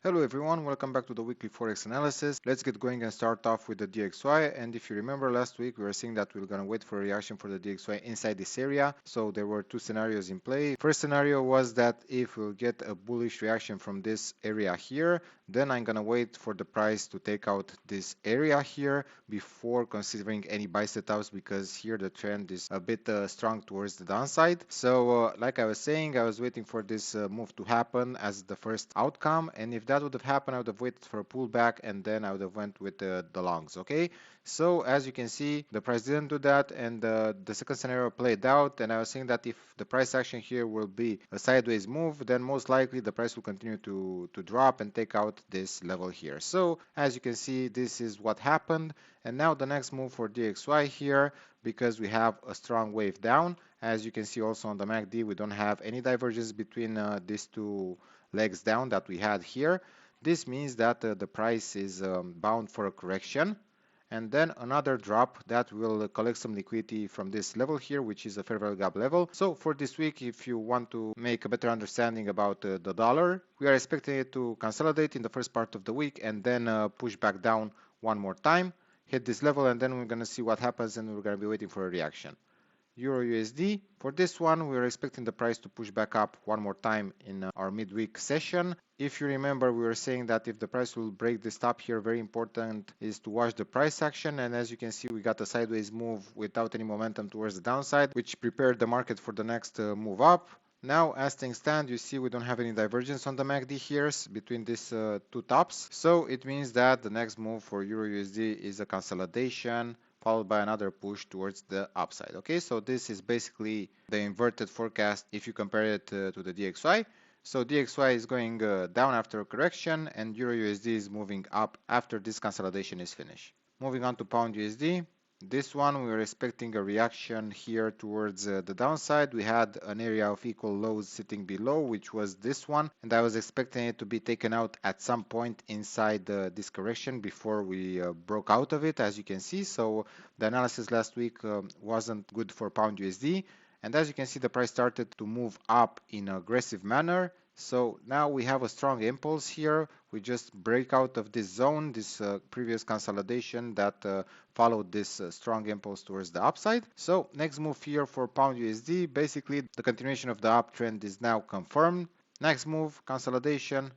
Hello everyone, welcome back to the weekly Forex analysis. Let's get going and start off with the DXY. And if you remember last week, we were saying that we were going to wait for a reaction for the DXY inside this area. So there were two scenarios in play. First scenario was that if we'll get a bullish reaction from this area here, then I'm going to wait for the price to take out this area here before considering any buy setups, because here the trend is a bit strong towards the downside. So like I was saying, I was waiting for this move to happen as the first outcome, and if that would have happened, I would have waited for a pullback and then I would have went with the longs. Okay, so as you can see, the price didn't do that, and the second scenario played out, and I was saying that if the price action here will be a sideways move, then most likely the price will continue to drop and take out this level here. So as you can see, this is what happened. And now the next move for DXY here, because we have a strong wave down. As you can see also on the MACD, we don't have any divergence between these two legs down that we had here. This means that the price is bound for a correction, and then another drop that will collect some liquidity from this level here, which is a fair value gap level. So for this week, if you want to make a better understanding about the dollar, we are expecting it to consolidate in the first part of the week and then push back down one more time, hit this level, and then we're going to see what happens, and we're going to be waiting for a reaction. EURUSD. For this one, we're expecting the price to push back up one more time in our midweek session. If you remember, we were saying that if the price will break this top here, very important is to watch the price action. And as you can see, we got a sideways move without any momentum towards the downside, which prepared the market for the next move up. Now, as things stand, you see we don't have any divergence on the MACD here between these two tops. So it means that the next move for EURUSD is a consolidation, followed by another push towards the upside. Okay, so this is basically the inverted forecast if you compare it to the DXY. So DXY is going down after a correction, and EURUSD is moving up after this consolidation is finished. Moving on to Pound USD. This one, we were expecting a reaction here towards the downside. We had an area of equal lows sitting below, which was this one, and I was expecting it to be taken out at some point inside this correction before we broke out of it, as you can see. So the analysis last week wasn't good for Pound USD, and as you can see, the price started to move up in an aggressive manner. So now we have a strong impulse here. We just break out of this zone, this previous consolidation that followed this strong impulse towards the upside. So next move here for Pound USD, basically the continuation of the uptrend is now confirmed. Next move, consolidation,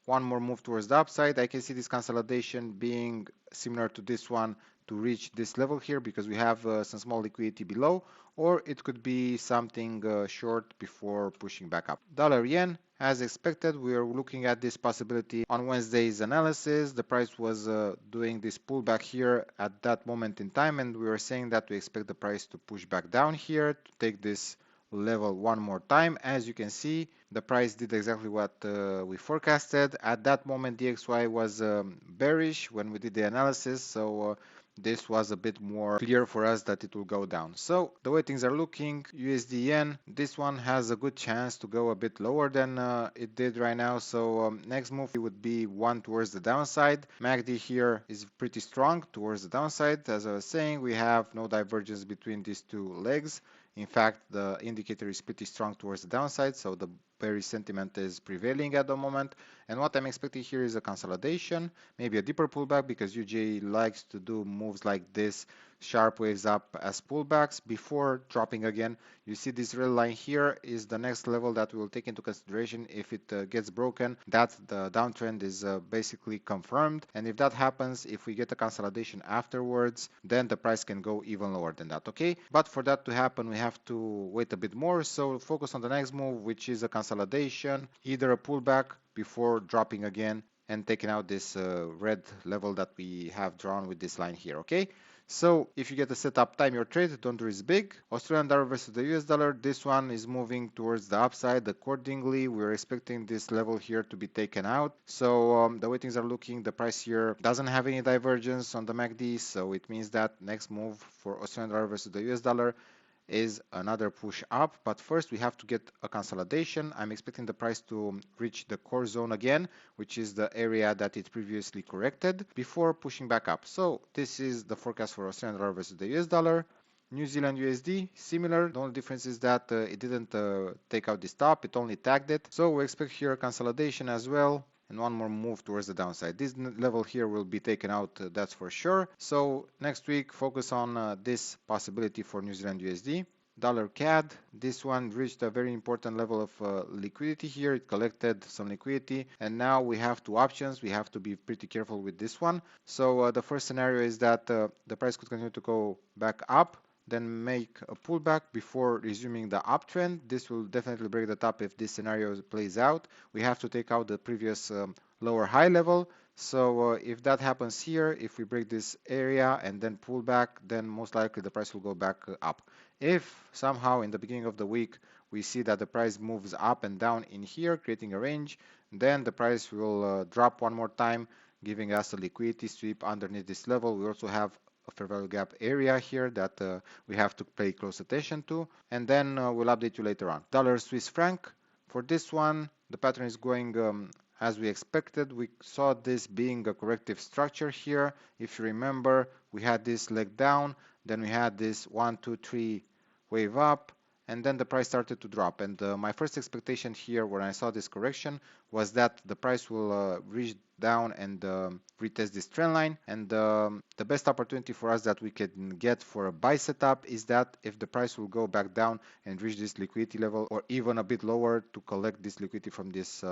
one more move towards the upside. I can see this consolidation being similar to this one to reach this level here, because we have some small liquidity below, or it could be something short before pushing back up. Dollar yen, as expected, we are looking at this possibility on Wednesday's analysis. The price was doing this pullback here at that moment in time, and we were saying that we expect the price to push back down here to take this level one more time. As you can see, the price did exactly what we forecasted. At that moment, DXY was bearish when we did the analysis, so this was a bit more clear for us that it will go down. So the way things are looking, USD yen, this one has a good chance to go a bit lower than it did right now. So next move would be one towards the downside. MACD here is pretty strong towards the downside. As I was saying, we have no divergence between these two legs. In fact, the indicator is pretty strong towards the downside, so the bearish sentiment is prevailing at the moment. And what I'm expecting here is a consolidation, maybe a deeper pullback, because UJ likes to do moves like this, sharp waves up as pullbacks before dropping again. You see this red line here is the next level that we will take into consideration. If it gets broken, that the downtrend is basically confirmed. And if that happens, if we get a consolidation afterwards, then the price can go even lower than that. Okay, but for that to happen, we have to wait a bit more. So focus on the next move, which is a consolidation, either a pullback before dropping again and taking out this red level that we have drawn with this line here. Okay, so if you get a setup, time your trade, don't risk big. Australian dollar versus the US dollar, this one is moving towards the upside. Accordingly, we're expecting this level here to be taken out. So the way things are looking, the price here doesn't have any divergence on the MACD, so it means that next move for Australian dollar versus the US dollar is another push up, but first we have to get a consolidation. I'm expecting the price to reach the core zone again, which is the area that it previously corrected, before pushing back up. So this is the forecast for Australian dollar versus the US dollar. New Zealand USD, similar. The only difference is that it didn't take out this top, it only tagged it. So we expect here consolidation as well. and one more move towards the downside. This level here will be taken out, that's for sure. So next week, focus on this possibility for New Zealand USD. Dollar CAD, this one reached a very important level of liquidity here. It collected some liquidity, and now we have two options. We have to be pretty careful with this one. So the first scenario is that the price could continue to go back up, then make a pullback before resuming the uptrend. This will definitely break the top if this scenario plays out. We have to take out the previous lower high level. So if that happens here, if we break this area and then pull back, then most likely the price will go back up. If somehow in the beginning of the week we see that the price moves up and down in here, creating a range, then the price will drop one more time, giving us a liquidity sweep underneath this level. We also have a fair value gap area here that we have to pay close attention to, and then we'll update you later on. Dollar Swiss franc, for this one the pattern is going as we expected. We saw this being a corrective structure here. If you remember, we had this leg down, then we had this 1, 2, 3 wave up, and then the price started to drop. And my first expectation here when I saw this correction was that the price will reach down and retest this trend line. And the best opportunity for us that we can get for a buy setup is that if the price will go back down and reach this liquidity level, or even a bit lower, to collect this liquidity from this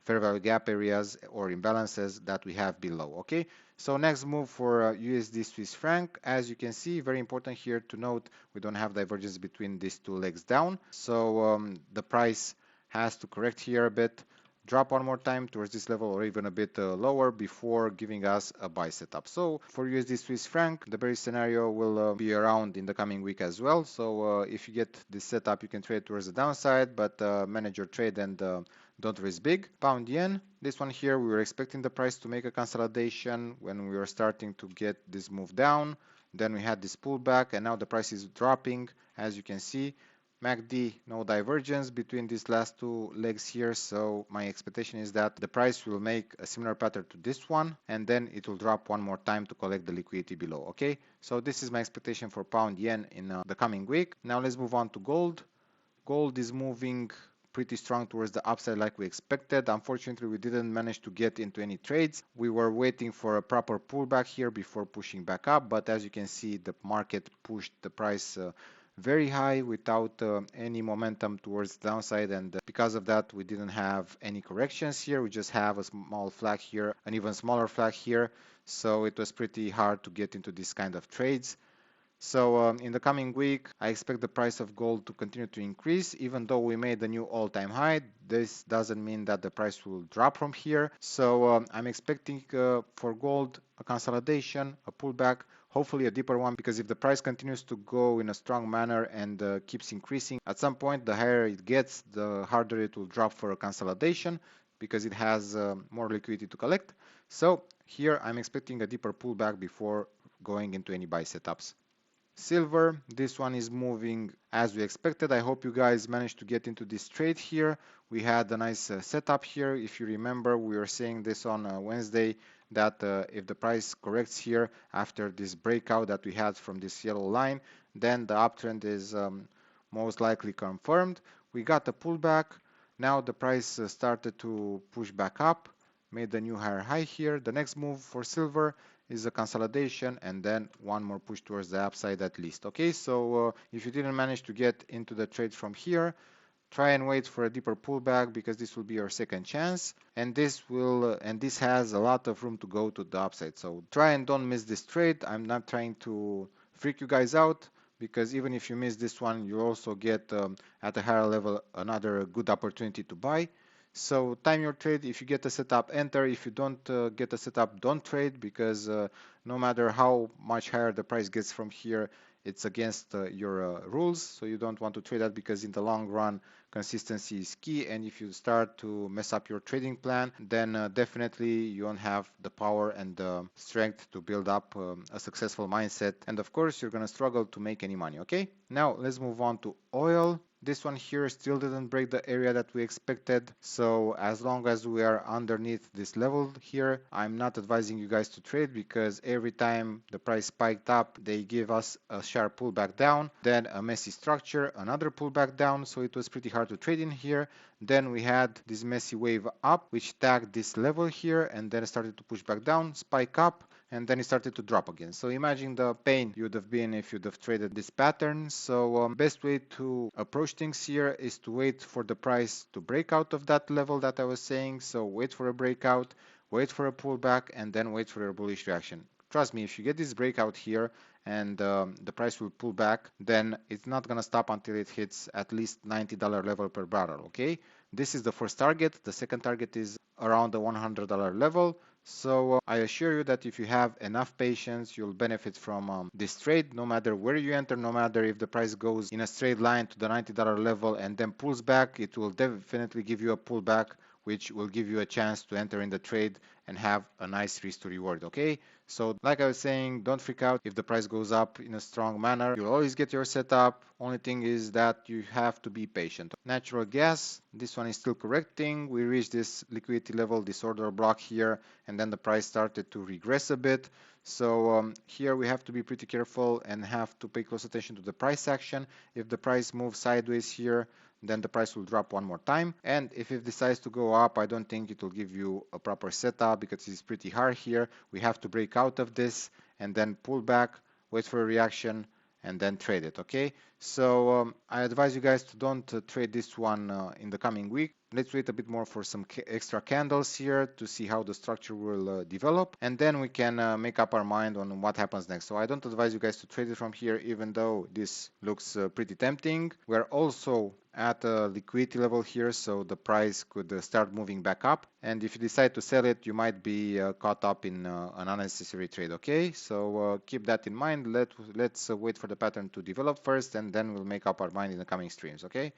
fair value gap areas or imbalances that we have below. Okay, so next move for USD Swiss franc. As you can see, very important here to note, we don't have divergence between these two legs down. So the price has to correct here a bit, drop one more time towards this level or even a bit lower before giving us a buy setup. So for USD Swiss franc, the bearish scenario will be around in the coming week as well. So if you get this setup, you can trade towards the downside, but manage your trade and don't risk big. Pound yen, this one here, we were expecting the price to make a consolidation when we were starting to get this move down. Then we had this pullback, and now the price is dropping, as you can see. MACD, no divergence between these last two legs here, so my expectation is that the price will make a similar pattern to this one, and then it will drop one more time to collect the liquidity below. Okay, so this is my expectation for pound yen in the coming week. Now let's move on to gold. Gold is moving pretty strong towards the upside like we expected. Unfortunately, we didn't manage to get into any trades. We were waiting for a proper pullback here before pushing back up, but as you can see, the market pushed the price very high without any momentum towards the downside, and because of that we didn't have any corrections here. We just have a small flag here, an even smaller flag here, so it was pretty hard to get into this kind of trades. So in the coming week, I expect the price of gold to continue to increase. Even though we made a new all-time high, this doesn't mean that the price will drop from here. So I'm expecting for gold a consolidation, a pullback, hopefully a deeper one, because if the price continues to go in a strong manner and keeps increasing, at some point the higher it gets, the harder it will drop for a consolidation, because it has more liquidity to collect. So here I'm expecting a deeper pullback before going into any buy setups. Silver, this one is moving as we expected. I hope you guys managed to get into this trade here. We had a nice setup here. If you remember, we were saying this on Wednesday, that if the price corrects here after this breakout that we had from this yellow line, then the uptrend is most likely confirmed. We got a pullback. Now the price started to push back up, made a new higher high here. The next move for silver is a consolidation and then one more push towards the upside at least. Okay, so if you didn't manage to get into the trade from here, try and wait for a deeper pullback, because this will be your second chance, and this has a lot of room to go to the upside. So try and don't miss this trade. I'm not trying to freak you guys out, because even if you miss this one, you also get at a higher level another good opportunity to buy. So time your trade. If you get a setup, enter. If you don't get a setup, don't trade, because no matter how much higher the price gets from here, it's against your rules. So you don't want to trade that, because in the long run, consistency is key. And if you start to mess up your trading plan, then definitely you don't have the power and the strength to build up a successful mindset. And of course, you're going to struggle to make any money. Okay, now let's move on to oil. This one here still didn't break the area that we expected. So as long as we are underneath this level here, I'm not advising you guys to trade, because every time the price spiked up, they give us a sharp pullback down, then a messy structure, another pullback down. So it was pretty hard to trade in here. Then we had this messy wave up, which tagged this level here and then started to push back down, spike up, and then it started to drop again. So imagine the pain you would have been if you'd have traded this pattern. So best way to approach things here is to wait for the price to break out of that level that I was saying. So wait for a breakout, wait for a pullback, and then wait for a bullish reaction. Trust me, if you get this breakout here and the price will pull back, then it's not going to stop until it hits at least $90 level per barrel, okay? This is the first target. The second target is around the $100 level. So I assure you that if you have enough patience, you'll benefit from this trade, no matter where you enter, no matter if the price goes in a straight line to the $90 level and then pulls back. It will definitely give you a pullback, which will give you a chance to enter in the trade and have a nice risk to reward, okay? So like I was saying, don't freak out if the price goes up in a strong manner. You'll always get your setup. Only thing is that you have to be patient. Natural gas, this one is still correcting. We reached this liquidity level, this order block here, and then the price started to regress a bit. So here we have to be pretty careful and have to pay close attention to the price action. If the price moves sideways here, then the price will drop one more time. And if it decides to go up, I don't think it will give you a proper setup, because it's pretty hard here. We have to break out of this and then pull back, wait for a reaction, and then trade it, okay? So I advise you guys to don't trade this one in the coming week. Let's wait a bit more for some extra candles here to see how the structure will develop, and then we can make up our mind on what happens next. So I don't advise you guys to trade it from here, even though this looks pretty tempting. We're also at a liquidity level here, so the price could start moving back up, and if you decide to sell it, you might be caught up in an unnecessary trade, okay? So keep that in mind. Let's wait for the pattern to develop first, and then we'll make up our mind in the coming streams, okay?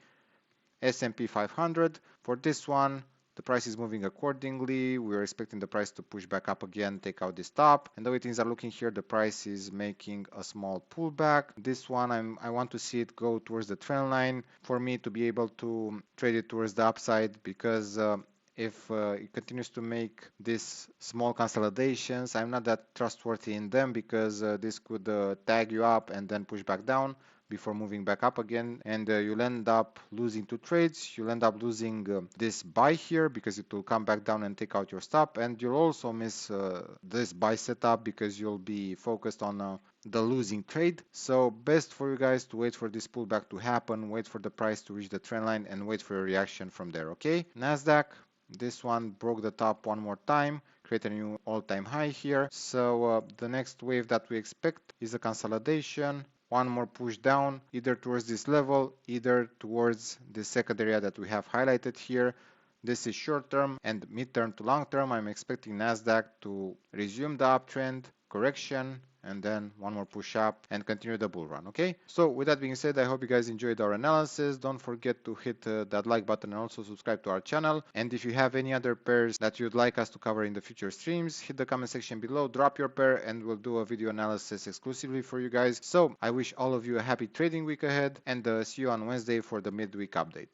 S&P 500, for this one, the price is moving accordingly. We're expecting the price to push back up again, take out this top. And the way things are looking here, the price is making a small pullback. This one, I want to see it go towards the trend line for me to be able to trade it towards the upside, because if it continues to make these small consolidations, I'm not that trustworthy in them, because this could tag you up and then push back down before moving back up again, and you'll end up losing two trades. You'll end up losing this buy here, because it will come back down and take out your stop, and you'll also miss this buy setup, because you'll be focused on the losing trade. So best for you guys to wait for this pullback to happen, wait for the price to reach the trend line, and wait for a reaction from there, okay? NASDAQ, this one broke the top one more time, create a new all-time high here. So the next wave that we expect is a consolidation. One more push down, either towards this level, either towards the second area that we have highlighted here. This is short term, and mid-term to long term, I'm expecting NASDAQ to resume the uptrend, correction, and then one more push up and continue the bull run, okay? So with that being said, I hope you guys enjoyed our analysis. Don't forget to hit that like button and also subscribe to our channel. And if you have any other pairs that you'd like us to cover in the future streams, hit the comment section below, drop your pair, and we'll do a video analysis exclusively for you guys. So I wish all of you a happy trading week ahead, and see you on Wednesday for the midweek update.